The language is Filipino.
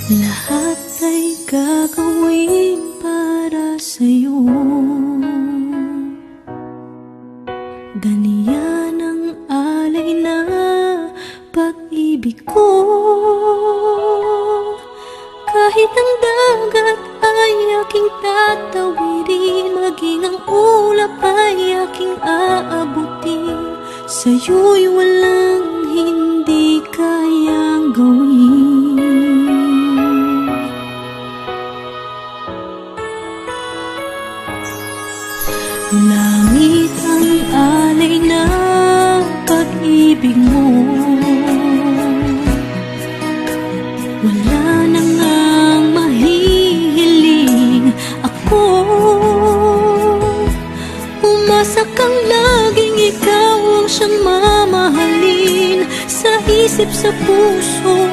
Lahat ay gagawin para sa'yo. Ganyan ang alay na pag-ibig ko. Kahit ang dagat ay aking tatawirin, maging ang ulap ay aking aabutin, sa'yo'y walang hindi kayang gawin. Langit ang alay ng pag-ibig mo. Wala na ngang mahihiling ako. Umasa kang laging ikaw ang siyang mamahalin. Sa isip, sa puso